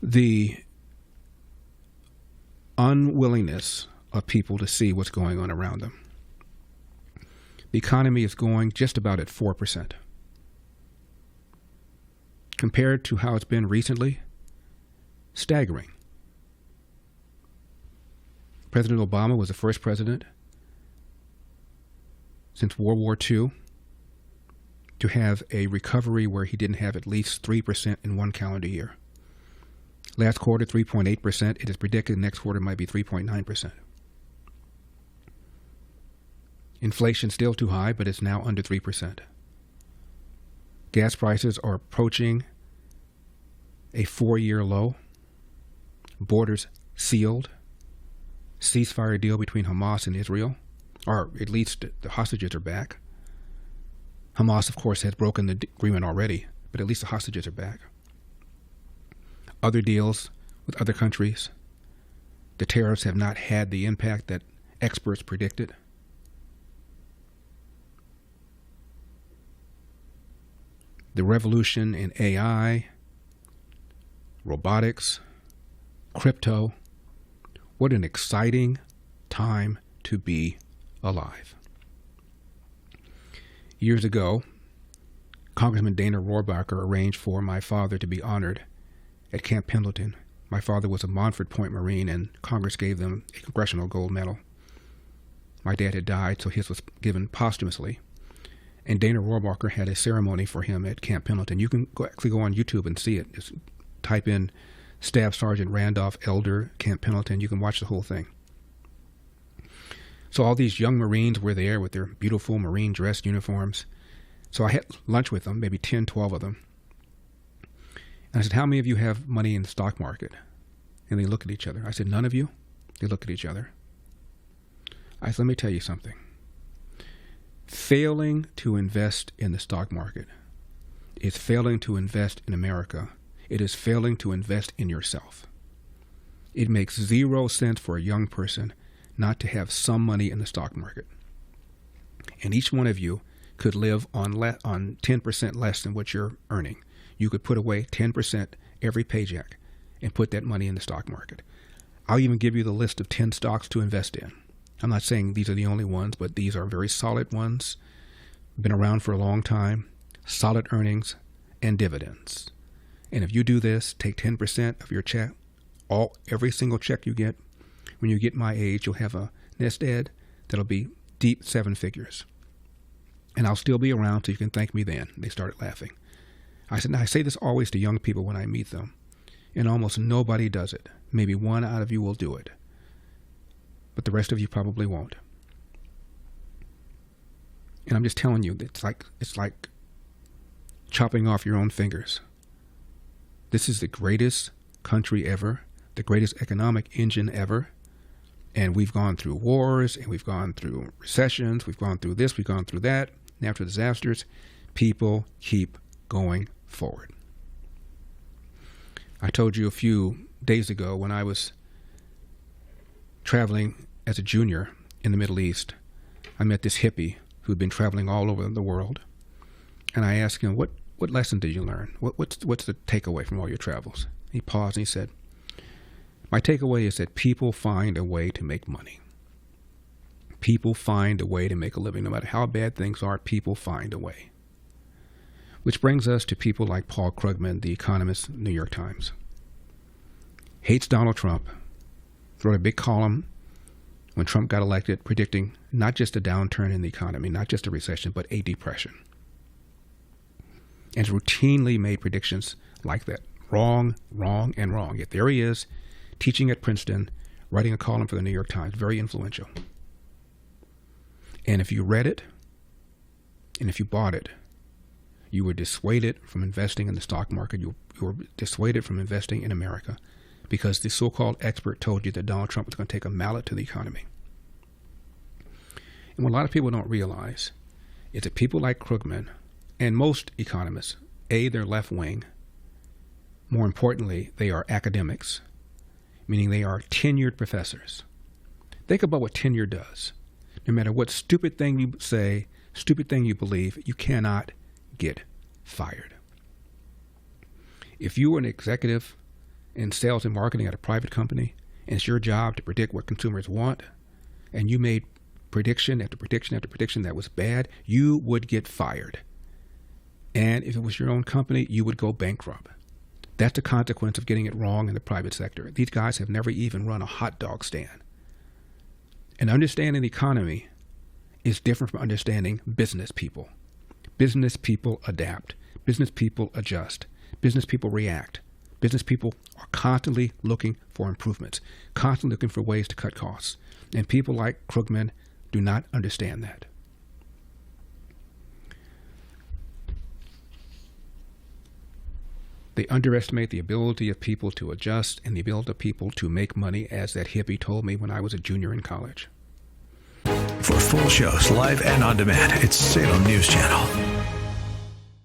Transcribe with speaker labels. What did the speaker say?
Speaker 1: the unwillingness of people to see what's going on around them. The economy is going just about at 4%. Compared to how it's been recently, staggering. President Obama was the first president since World War II to have a recovery where he didn't have at least 3% in one calendar year. Last quarter, 3.8%. It is predicted next quarter might be 3.9%. Inflation still too high, but it's now under 3%. Gas prices are approaching a 4-year low. Borders sealed. Ceasefire deal between Hamas and Israel, or at least the hostages are back. Hamas, of course, has broken the agreement already, but at least the hostages are back. Other deals with other countries. The tariffs have not had the impact that experts predicted. The revolution in AI, robotics, crypto. What an exciting time to be alive. Years ago, Congressman Dana Rohrabacher arranged for my father to be honored at Camp Pendleton. My father was a Montford Point Marine, and Congress gave them a Congressional Gold Medal. My dad had died, so his was given posthumously. And Dana Rohrabacher had a ceremony for him at Camp Pendleton. You can actually go on YouTube and see it. Just type in Staff Sergeant Randolph Elder, Camp Pendleton. You can watch the whole thing. So all these young Marines were there with their beautiful Marine dress uniforms. So I had lunch with them, maybe 10, 12 of them. And I said, how many of you have money in the stock market? And they look at each other. I said, none of you? They look at each other. I said, let me tell you something. Failing to invest in the stock market is failing to invest in America. It is failing to invest in yourself. It makes 0 sense for a young person not to have some money in the stock market. And each one of you could live on 10% less than what you're earning. You could put away 10% every paycheck and put that money in the stock market. I'll even give you the list of 10 stocks to invest in. I'm not saying these are the only ones, but these are very solid ones. Been around for a long time, solid earnings and dividends. And if you do this, take 10% of your check, every single check you get. When you get my age, you'll have a nest egg that'll be deep 7 figures. And I'll still be around so you can thank me then. They started laughing. I said, now I say this always to young people when I meet them, and almost nobody does it. Maybe one out of you will do it, but the rest of you probably won't. And I'm just telling you, it's like chopping off your own fingers. This is the greatest country ever, the greatest economic engine ever. And we've gone through wars, and we've gone through recessions, we've gone through this, we've gone through that, natural disasters. People keep going forward. I told you a few days ago when I was traveling as a junior in the Middle East, I met this hippie who'd been traveling all over the world. And I asked him, what lesson did you learn? What's the takeaway from all your travels? He paused and he said, my takeaway is that people find a way to make money. People find a way to make a living. No matter how bad things are, people find a way. Which brings us to people like Paul Krugman, the economist, New York Times. Hates Donald Trump. Wrote a big column when Trump got elected predicting not just a downturn in the economy, not just a recession, but a depression. And routinely made predictions like that. Wrong, wrong, and wrong. Yet there he is, teaching at Princeton, writing a column for the New York Times, very influential. And if you read it, and if you bought it, you were dissuaded from investing in the stock market. You were dissuaded from investing in America because the so-called expert told you that Donald Trump was going to take a mallet to the economy. And what a lot of people don't realize is that people like Krugman and most economists, they're left-wing. More importantly, they are academics, meaning they are tenured professors. Think about what tenure does. No matter what stupid thing you say, stupid thing you believe, you cannot get fired. If you are an executive in sales and marketing at a private company, and it's your job to predict what consumers want, and you made prediction after prediction after prediction that was bad, you would get fired. And if it was your own company, you would go bankrupt. That's the consequence of getting it wrong in the private sector. These guys have never even run a hot dog stand. And understanding the economy is different from understanding business people. Business people adapt. Business people adjust. Business people react. Business people are constantly looking for improvements, constantly looking for ways to cut costs. And people like Krugman do not understand that. They underestimate the ability of people to adjust and the ability of people to make money, as that hippie told me when I was a junior in college.
Speaker 2: For full shows, live and on demand, it's Salem News Channel.